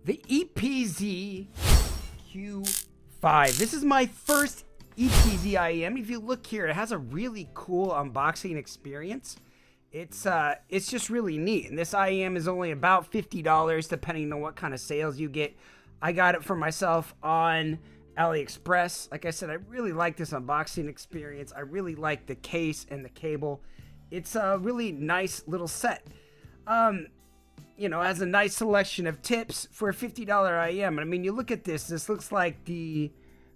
the EPZ Q5. This is my first EPZ IEM. If you look here, it has a really cool unboxing experience. It's just really neat. And this IEM is only about $50 depending on what kind of sales you get. I got it for myself on AliExpress. Like I said, I really like this unboxing experience. I really like the case and the cable. It's a really nice little set. You know, has a nice selection of tips for a $50 IEM. I mean, you look at this looks like the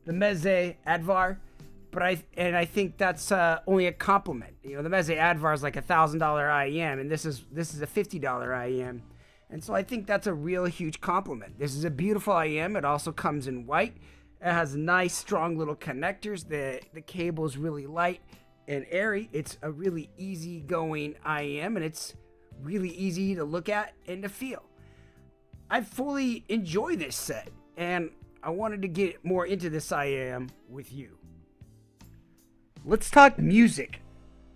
Meze Advar, but I think that's only a compliment. You know, the Meze Advar is like $1,000 IEM, and this is a $50 IEM. And so I think that's a real huge compliment. This is a beautiful IEM. It also comes in white. It has nice, strong little connectors. The cable is really light and airy. It's a really easy-going IEM, and it's really easy to look at and to feel. I fully enjoy this set, and I wanted to get more into this IEM with you. Let's talk music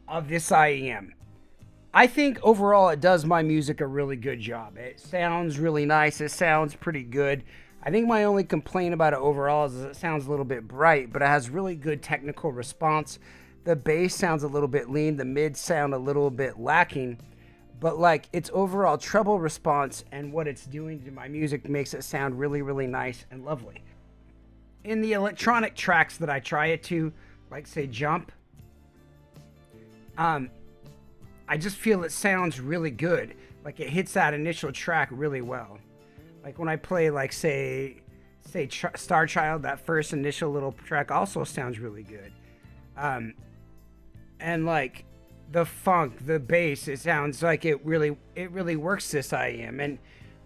of this IEM. I think overall it does my music a really good job. It sounds really nice. It sounds pretty good. I think my only complaint about it overall is it sounds a little bit bright, but it has really good technical response. The bass sounds a little bit lean. The mids sound a little bit lacking. But like its overall treble response and what it's doing to my music makes it sound really, really nice and lovely. In the electronic tracks that I try it to, like say Jump, I just feel it sounds really good. Like it hits that initial track really well. Like when I play like say Star Child, that first initial little track also sounds really good. And like the funk, the bass, it sounds like it really works this IEM. And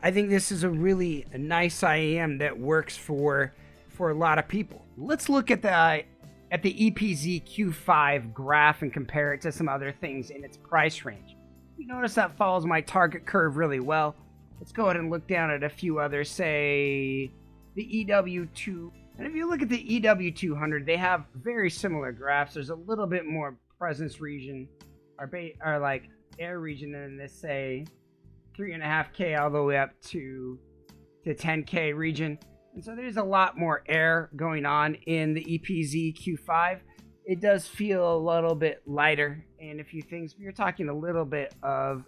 I think this is a really nice IEM that works for a lot of people. Let's look at the EPZ Q5 graph and compare it to some other things in its price range. You notice that follows my target curve really well. Let's go ahead and look down at a few others, say the EW2. And if you look at the EW200, they have very similar graphs. There's a little bit more presence region, or like air region in this, say 3.5K all the way up to 10K region. And so there's a lot more air going on in the EPZ Q5. It does feel a little bit lighter and a few things, but you're talking a little bit of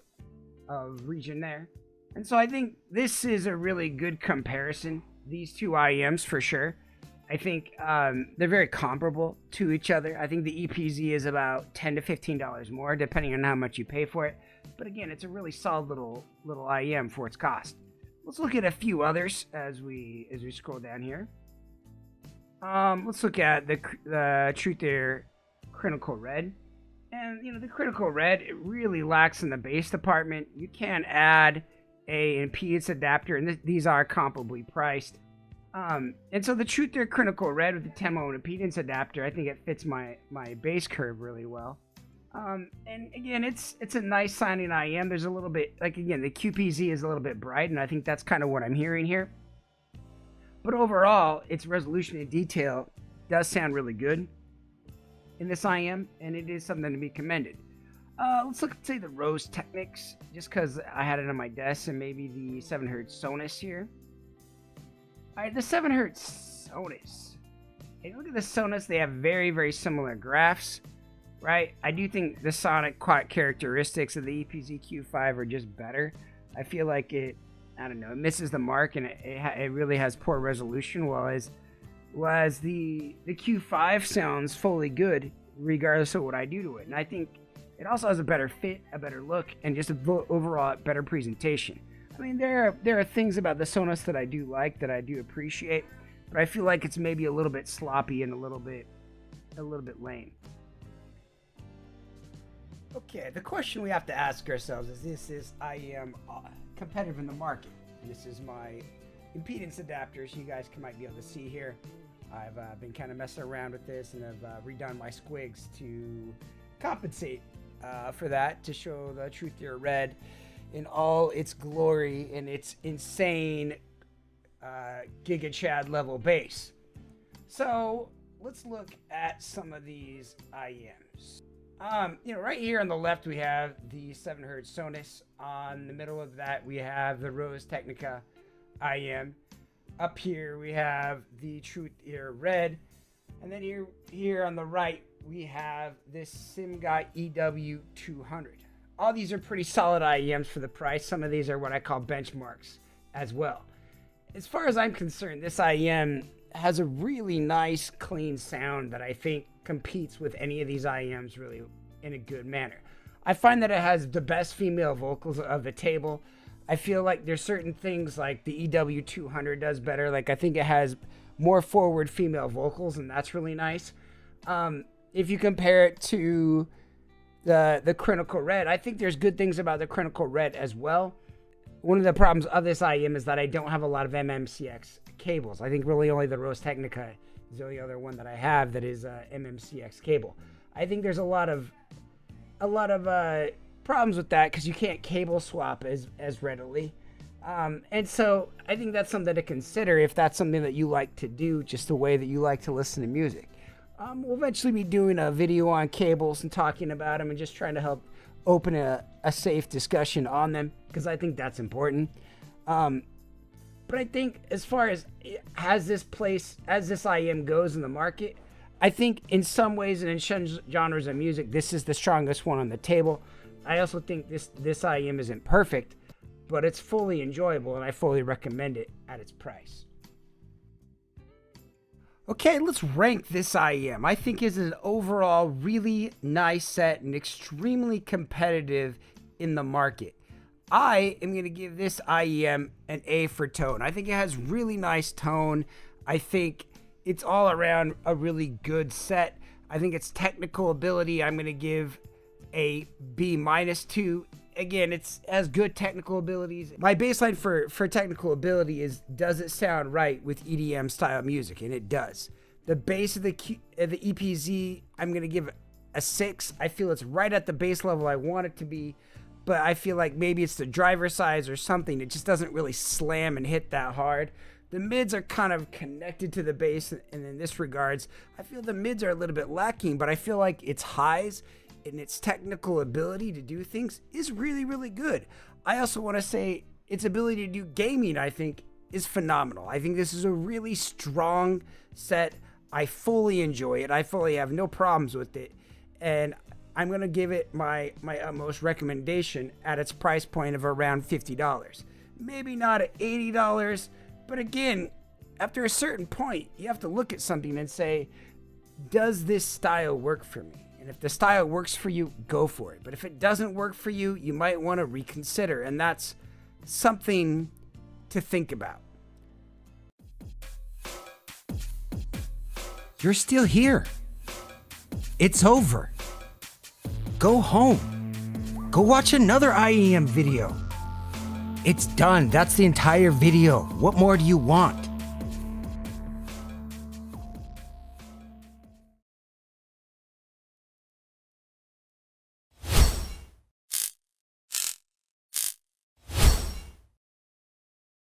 region there. And so I think this is a really good comparison, these two IEMs for sure. I think they're very comparable to each other. I think the EPZ is about $10 to $15 more, depending on how much you pay for it. But again, it's a really solid little IEM for its cost. Let's look at a few others as we scroll down here. Let's look at the Truth Air Critical Red. And you know, the Critical Red, it really lacks in the bass department. You can add an impedance adapter, and these are comparably priced. And so the Truth Air Critical Red with the 10 ohm impedance adapter, I think it fits my bass curve really well. And again, it's a nice sounding IEM. There's a little bit, like again, the QPZ is a little bit bright, and I think that's kind of what I'm hearing here. But overall, its resolution and detail does sound really good in this IEM, and it is something to be commended. Let's look at, say, the Rose Technics, just because I had it on my desk, and maybe the 7Hz Sonus here. Alright, the 7Hz Sonus. If you look at the Sonus, they have very, very similar graphs, right? I do think the sonic characteristics of the EPZ Q5 are just better. I feel like it misses the mark, and it really has poor resolution, whereas the Q5 sounds fully good, regardless of what I do to it. And I think it also has a better fit, a better look, and just overall better presentation. I mean, there are things about the Sonus that I do like, that I do appreciate, but I feel like it's maybe a little bit sloppy and a little bit lame. Okay, the question we have to ask ourselves is IEM competitive in the market? This is my impedance adapters. You guys might be able to see here. I've been kind of messing around with this, and I've redone my squigs to compensate for that, to show the Truth Air Red in all its glory and its insane Giga Chad level bass. So let's look at some of these IEMs. Right here on the left we have the 7Hz Sonus. On the middle of that we have the Rose Technica. IM. Up here we have the Truth Ear Red. And then here on the right, we have this SimGuy EW200. All these are pretty solid IEMs for the price. Some of these are what I call benchmarks as well. As far as I'm concerned, this IEM has a really nice, clean sound that I think competes with any of these IEMs really in a good manner. I find that it has the best female vocals of the table. I feel like there's certain things like the EW200 does better. Like I think it has more forward female vocals, and that's really nice. If you compare it to the Critical Red, I think there's good things about the Critical Red as well. One of the problems of this IEM is that I don't have a lot of MMCX cables. I think really only the Rose Technica is the only other one that I have that is MMCX cable. I think there's a lot of problems with that because you can't cable swap as readily. And so I think that's something to consider if that's something that you like to do, just the way that you like to listen to music. We'll eventually be doing a video on cables and talking about them and just trying to help open a safe discussion on them because I think that's important. But I think as far as this IEM goes in the market, I think in some ways and in some genres of music, this is the strongest one on the table. I also think this IEM isn't perfect, but it's fully enjoyable and I fully recommend it at its price. Okay, let's rank this IEM. I think it's an overall really nice set and extremely competitive in the market. I am going to give this IEM an A for tone. I think it has really nice tone. I think it's all around a really good set. I think its technical ability, I'm going to give a B-2. Again, it has good technical abilities. My baseline for technical ability is, does it sound right with EDM style music? And it does. The bass of the EPZ, I'm going to give a 6. I feel it's right at the bass level I want it to be, but I feel like maybe it's the driver size or something. It just doesn't really slam and hit that hard. The mids are kind of connected to the bass, and in this regards, I feel the mids are a little bit lacking, but I feel like its highs and its technical ability to do things is really, really good. I also want to say its ability to do gaming, I think, is phenomenal. I think this is a really strong set. I fully enjoy it. I fully have no problems with it. And I'm going to give it my utmost recommendation at its price point of around $50. Maybe not at $80, but again, after a certain point, you have to look at something and say, does this style work for me? And if the style works for you, go for it. But if it doesn't work for you, you might want to reconsider. And that's something to think about. You're still here. It's over. Go home. Go watch another IEM video. It's done. That's the entire video. What more do you want?